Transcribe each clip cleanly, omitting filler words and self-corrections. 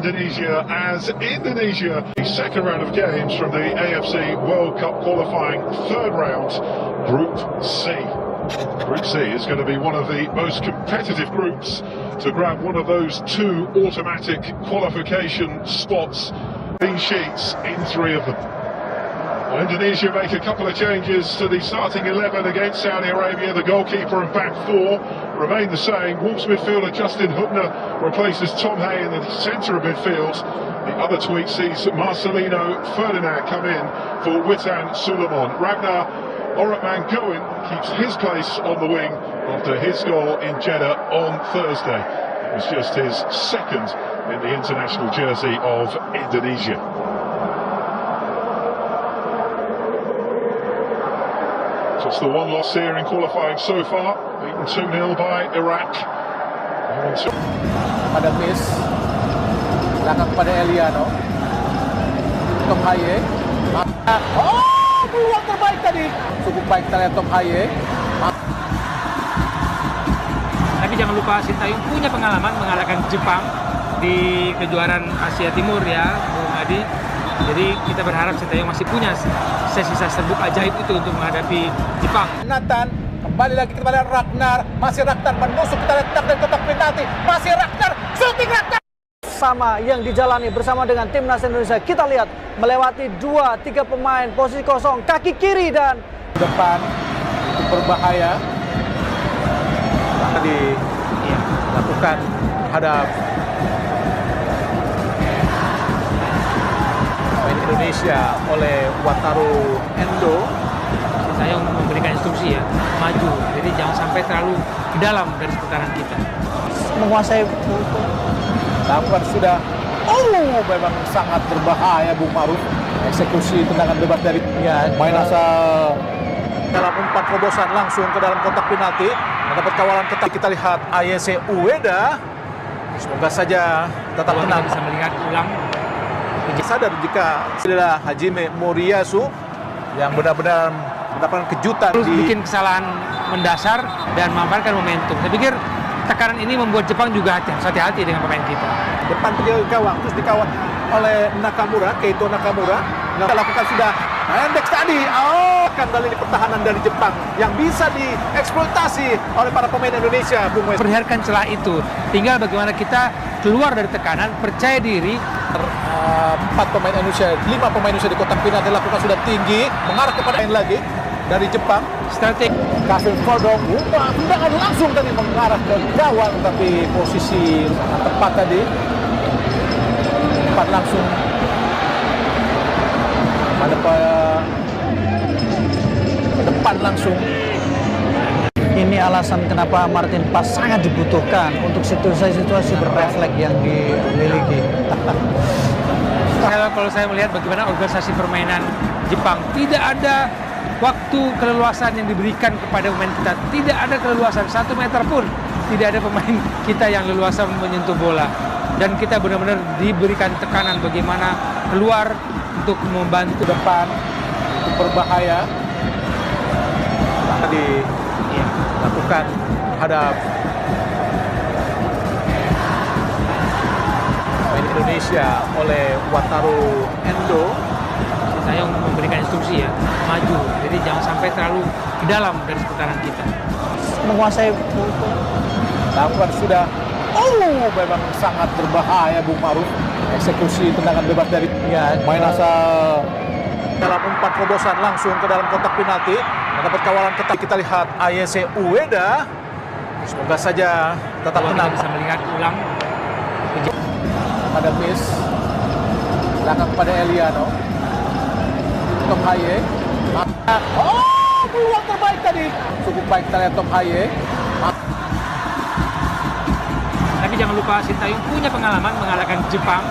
Indonesia as Indonesia, the second round of games from the AFC World Cup qualifying third round, Group C. Group C is going to be one of the most competitive groups to grab one of those two automatic qualification spots. Clean sheets in three of them. Well, Indonesia make a couple of changes to the starting 11 against Saudi Arabia. The goalkeeper and back four remain the same. Wolves midfielder Justin Hubner replaces Tom Hay in the centre of midfield. The other tweak sees Marcelino Ferdinand come in for Witan Suleiman. Ragnar Oratman Goen keeps his place on the wing after his goal in Jeddah on Thursday. It was just his second in the international jersey of Indonesia. Just the one loss here in qualifying so far, beaten 2-0 by Iraq. Pada miss, belakang pada Eliano, Tom Haye. Oh, peluang terbaik tadi. Cukup baik kita lihat Tom Haye. Tapi jangan lupa Sintayong punya pengalaman mengalahkan Jepang di kejuaraan Asia Timur ya, Bung Adi. Jadi kita berharap Sintayong masih punya sisa serbuk ajaib itu untuk menghadapi Jepang. Nathan, kembali lagi kita lihat Ragnar. Masih Ragnar menusuk, kita lihat dari kotak penalti. Masih Ragnar, shooting Ragnar. Sama yang dijalani bersama dengan timnas Indonesia. Kita lihat melewati 2-3 pemain, posisi kosong, kaki kiri dan depan. Itu berbahaya. Tadi dilakukan terhadap Indonesia oleh Wataru Endo. Saya memberikan instruksi ya, maju. Jadi jangan sampai terlalu ke dalam dari seputaran kita. Menguasai lakukan sudah. Oh, memang sangat berbahaya Bung Maruf. Eksekusi tendangan bebas dari main asal dalam umpan terobosan langsung ke dalam kotak penalti. Mendapat kawalan ketat. Kita lihat Ayese Ueda. Semoga saja tetap tenang. Bisa melihat ulang. Sadar jika adalah Hajime Moriyasu yang benar-benar mendapatkan kejutan bikin kesalahan mendasar dan memanfaatkan momentum. Saya pikir tekanan ini membuat Jepang juga hati-hati dengan pemain kita. Depan penjaga gawang terus dikawal oleh Nakamura, Keito Nakamura. Kita lakukan sudah pendek tadi. Oh, kembali di pertahanan dari Jepang yang bisa dieksploitasi oleh para pemain Indonesia. Bung Wes. Perlihatkan celah itu. Tinggal bagaimana kita keluar dari tekanan, percaya diri. 4 pemain Indonesia, 5 pemain Indonesia di kotak penalti dilakukan sudah tinggi, mengarah kepada yang lagi dari Jepang. Strategi Kevin Fordong, tendangan langsung tadi mengarah ke gawang, tapi posisi sangat tepat tadi. Tepat langsung pada depan langsung. Ini alasan kenapa Martin Pas sangat dibutuhkan untuk situasi-situasi berrefleks yang dimiliki. Kalau saya melihat bagaimana organisasi permainan Jepang, tidak ada waktu keleluasan yang diberikan kepada pemain kita. Tidak ada keleluasan 1 meter pun. Tidak ada pemain kita yang leluasa menyentuh bola. Dan kita benar-benar diberikan tekanan bagaimana keluar untuk membantu depan. Itu berbahaya. Tadi lakukan terhadap pemain Indonesia oleh Wataru Endo. Saya memberikan instruksi ya, maju. Jadi jangan sampai terlalu ke dalam dari seputaran kita. Menguasai lakukan sudah. Oh, memang sangat berbahaya Bung Maruf. Eksekusi tendangan bebas dari main asal dalam umpan terobosan langsung ke dalam kotak penalti. Mendapat kawalan ketat. Kita lihat Ayese Ueda. Semoga saja tetap tenang. Bisa melihat ulang. Pada miss, belakang pada Eliano, Tom Haye. Oh, peluang terbaik tadi. Cukup baik kita lihat Tom Haye. Tapi jangan lupa Sintayong punya pengalaman mengalahkan Jepang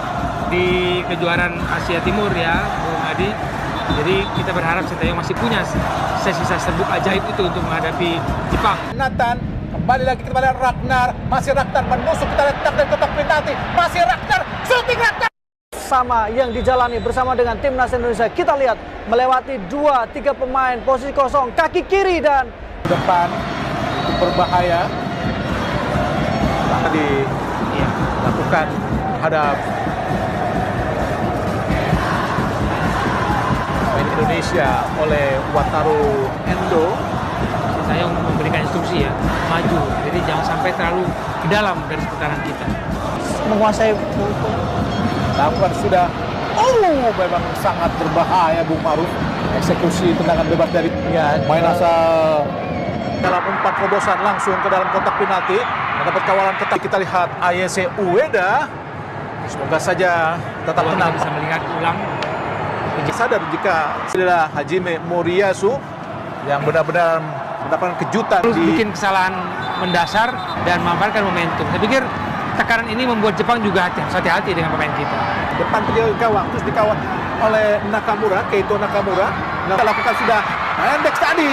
di kejuaraan Asia Timur ya, Bung Adi. Jadi kita berharap Sintayong masih punya sisa serbuk ajaib itu untuk menghadapi Jepang. Nathan, kembali lagi kita lihat Ragnar. Masih Ragnar menusuk, kita lihat dari kotak penalti. Masih Ragnar, shooting Ragnar. Sama yang dijalani bersama dengan timnas Indonesia. Kita lihat melewati 2-3 pemain, posisi kosong, kaki kiri dan depan. Itu berbahaya. Tadi lakukan terhadap Pemain Indonesia oleh Wataru Endo. Saya memberikan instruksi ya, maju. Jadi jangan sampai terlalu ke dalam dari pertahanan kita. Menguasai lakukan sudah. Memang sangat berbahaya Bung Maruf. Eksekusi tendangan bebas dari main asal dalam umpan terobosan langsung ke dalam kotak penalti. Mendapat kawalan ketat. Kita lihat Ayese Ueda. Semoga saja tetap Kalau tenang. kita bisa melihat ulang. Sadar jika adalah Hajime Moriyasu yang benar-benar mendapatkan kejutan Terus di bikin kesalahan mendasar dan memanfaatkan momentum. Saya pikir tekanan ini membuat Jepang juga hati-hati dengan pemain kita. depan penjaga gawang, terus dikawal oleh Nakamura, Keito Nakamura. Kita lakukan sudah pendek tadi.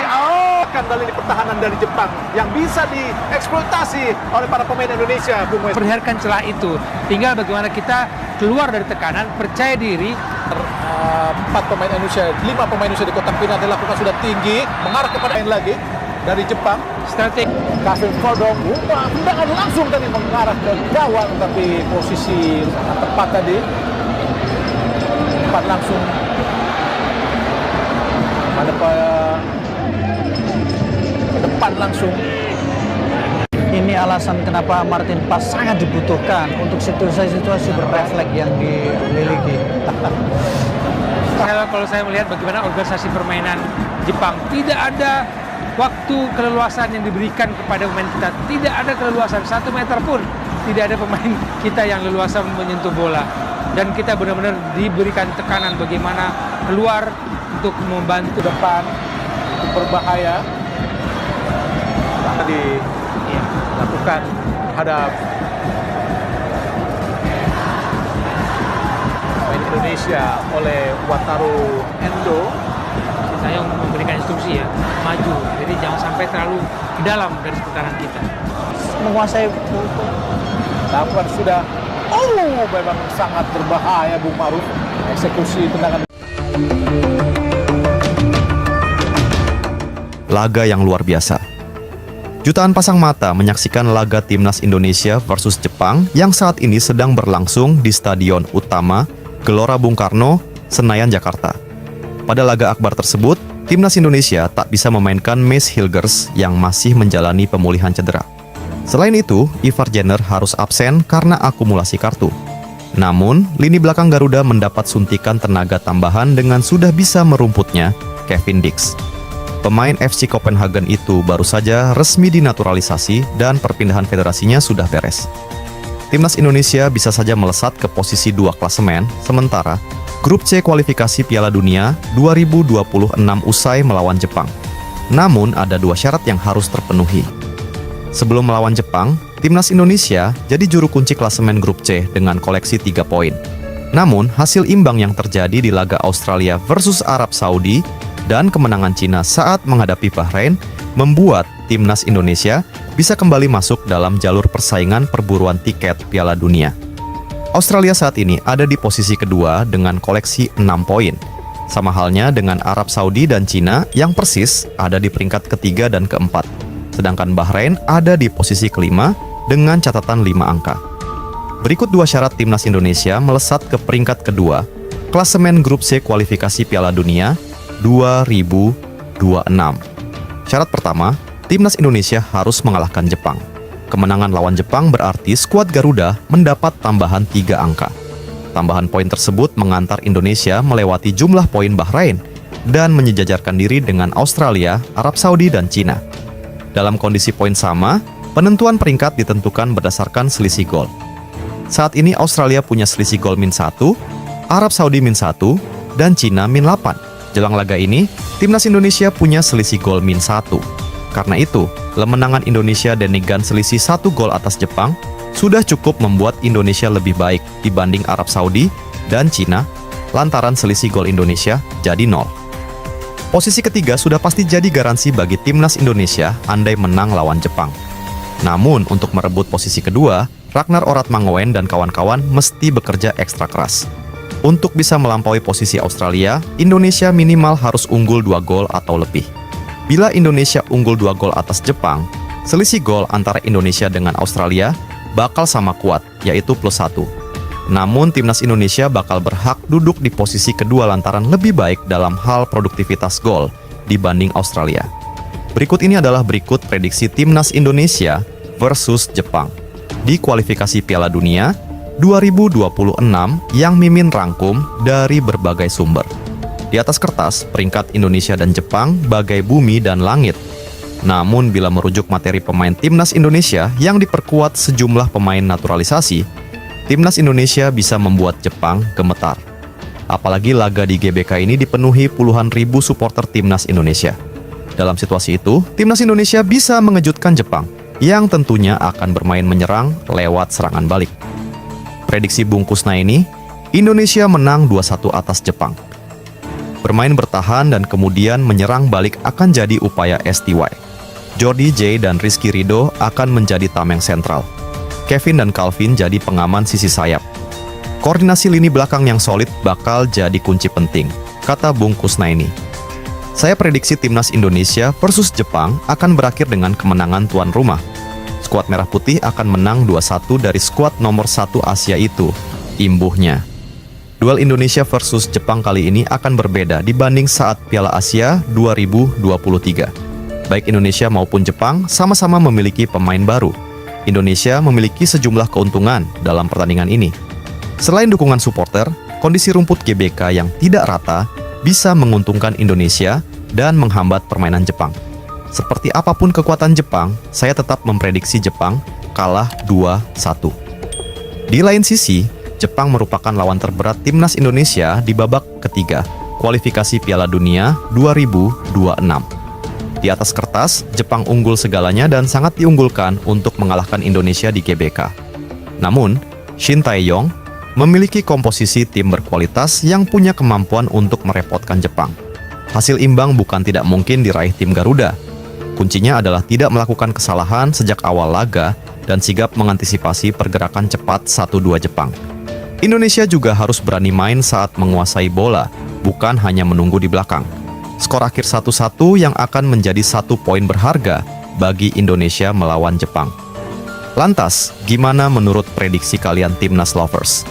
Kembali di pertahanan dari Jepang yang bisa dieksploitasi oleh para pemain Indonesia, Bung Wes. Perlihatkan celah itu. Tinggal bagaimana kita keluar dari tekanan, percaya diri. 4 pemain Indonesia, 5 pemain Indonesia di kotak penalti dilakukan sudah tinggi, mengarah kepada yang lagi dari Jepang. Strategi. Kevin Kodong, tendangan langsung tadi mengarah ke gawang, tapi posisi sangat tepat tadi. Tepat langsung pada ke depan langsung. Ini alasan kenapa Martin Pas sangat dibutuhkan untuk situasi-situasi berrefleks yang dimiliki. Kalau saya melihat bagaimana organisasi permainan Jepang, tidak ada waktu keleluasan yang diberikan kepada pemain kita. Tidak ada keleluasan 1 meter pun. Tidak ada pemain kita yang leluasa menyentuh bola. Dan kita benar-benar diberikan tekanan bagaimana keluar untuk membantu Depan itu berbahaya. Tadi dilakukan terhadap pemain Indonesia oleh Wataru Endo. Saya memberikan instruksi ya, maju. Jadi jangan sampai terlalu ke dalam dari pertahanan kita. Menguasai Lakukan sudah. Memang sangat berbahaya Bung Maruf. Eksekusi tendangan. Laga yang luar biasa. Jutaan pasang mata menyaksikan laga timnas Indonesia versus Jepang yang saat ini sedang berlangsung di Stadion Utama Gelora Bung Karno, Senayan, Jakarta. Pada laga akbar tersebut, timnas Indonesia tak bisa memainkan Mace Hilgers yang masih menjalani pemulihan cedera. Selain itu, Ivar Jenner harus absen karena akumulasi kartu. Namun, lini belakang Garuda mendapat suntikan tenaga tambahan dengan sudah bisa merumputnya Kevin Dix. Pemain FC Copenhagen itu baru saja resmi dinaturalisasi dan perpindahan federasinya sudah beres. Timnas Indonesia bisa saja melesat ke posisi 2 klasemen, sementara Grup C kualifikasi Piala Dunia 2026 usai melawan Jepang. Namun ada 2 syarat yang harus terpenuhi. Sebelum melawan Jepang, Timnas Indonesia jadi juru kunci klasemen Grup C dengan koleksi 3 poin. Namun, hasil imbang yang terjadi di laga Australia versus Arab Saudi dan kemenangan Cina saat menghadapi Bahrain membuat Timnas Indonesia bisa kembali masuk dalam jalur persaingan perburuan tiket Piala Dunia. Australia saat ini ada di posisi kedua dengan koleksi 6 poin. Sama halnya dengan Arab Saudi dan Cina yang persis ada di peringkat ketiga dan keempat. Sedangkan Bahrain ada di posisi kelima dengan catatan 5 angka. Berikut 2 syarat Timnas Indonesia melesat ke peringkat kedua, klasemen Grup C kualifikasi Piala Dunia 2026. Syarat pertama, Timnas Indonesia harus mengalahkan Jepang. Kemenangan lawan Jepang berarti skuad Garuda mendapat tambahan 3 angka. Tambahan poin tersebut mengantar Indonesia melewati jumlah poin Bahrain dan menyejajarkan diri dengan Australia, Arab Saudi, dan Cina. Dalam kondisi poin sama, penentuan peringkat ditentukan berdasarkan selisih gol. Saat ini Australia punya selisih gol -1, Arab Saudi -1, dan Cina -8. Jelang laga ini, Timnas Indonesia punya selisih gol -1. Karena itu, kemenangan Indonesia dengan selisih 1 gol atas Jepang sudah cukup membuat Indonesia lebih baik dibanding Arab Saudi dan Cina, lantaran selisih gol Indonesia jadi 0. Posisi ketiga sudah pasti jadi garansi bagi Timnas Indonesia andai menang lawan Jepang. Namun, untuk merebut posisi kedua, Ragnar Oratmangoen dan kawan-kawan mesti bekerja ekstra keras. Untuk bisa melampaui posisi Australia, Indonesia minimal harus unggul 2 gol atau lebih. Bila Indonesia unggul 2 gol atas Jepang, selisih gol antara Indonesia dengan Australia bakal sama kuat, yaitu +1. Namun timnas Indonesia bakal berhak duduk di posisi kedua lantaran lebih baik dalam hal produktivitas gol dibanding Australia. Berikut ini adalah berikut prediksi timnas Indonesia versus Jepang di kualifikasi Piala Dunia 2026 yang Mimin rangkum dari berbagai sumber. Di atas kertas, peringkat Indonesia dan Jepang bagai bumi dan langit. Namun bila merujuk materi pemain timnas Indonesia yang diperkuat sejumlah pemain naturalisasi, timnas Indonesia bisa membuat Jepang gemetar. Apalagi laga di GBK ini dipenuhi puluhan ribu supporter timnas Indonesia. Dalam situasi itu, timnas Indonesia bisa mengejutkan Jepang yang tentunya akan bermain menyerang lewat serangan balik. Prediksi Bung Kusna ini, Indonesia menang 2-1 atas Jepang. Bermain bertahan dan kemudian menyerang balik akan jadi upaya STY. Jordi J dan Rizky Ridho akan menjadi tameng sentral. Kevin dan Calvin jadi pengaman sisi sayap. Koordinasi lini belakang yang solid bakal jadi kunci penting, kata Bung Kusna ini. Saya prediksi timnas Indonesia versus Jepang akan berakhir dengan kemenangan tuan rumah. Skuad Merah Putih akan menang 2-1 dari skuad nomor 1 Asia itu, imbuhnya. Duel Indonesia versus Jepang kali ini akan berbeda dibanding saat Piala Asia 2023. Baik Indonesia maupun Jepang sama-sama memiliki pemain baru. Indonesia memiliki sejumlah keuntungan dalam pertandingan ini. Selain dukungan supporter, kondisi rumput GBK yang tidak rata bisa menguntungkan Indonesia dan menghambat permainan Jepang. Seperti apapun kekuatan Jepang, saya tetap memprediksi Jepang kalah 2-1. Di lain sisi, Jepang merupakan lawan terberat timnas Indonesia di babak ketiga, kualifikasi Piala Dunia 2026. Di atas kertas, Jepang unggul segalanya dan sangat diunggulkan untuk mengalahkan Indonesia di GBK. Namun, Shin Tae-yong memiliki komposisi tim berkualitas yang punya kemampuan untuk merepotkan Jepang. Hasil imbang bukan tidak mungkin diraih tim Garuda. Kuncinya adalah tidak melakukan kesalahan sejak awal laga dan sigap mengantisipasi pergerakan cepat 1-2 Jepang. Indonesia juga harus berani main saat menguasai bola, bukan hanya menunggu di belakang. Skor akhir 1-1 yang akan menjadi 1 poin berharga bagi Indonesia melawan Jepang. Lantas, gimana menurut prediksi kalian timnas lovers?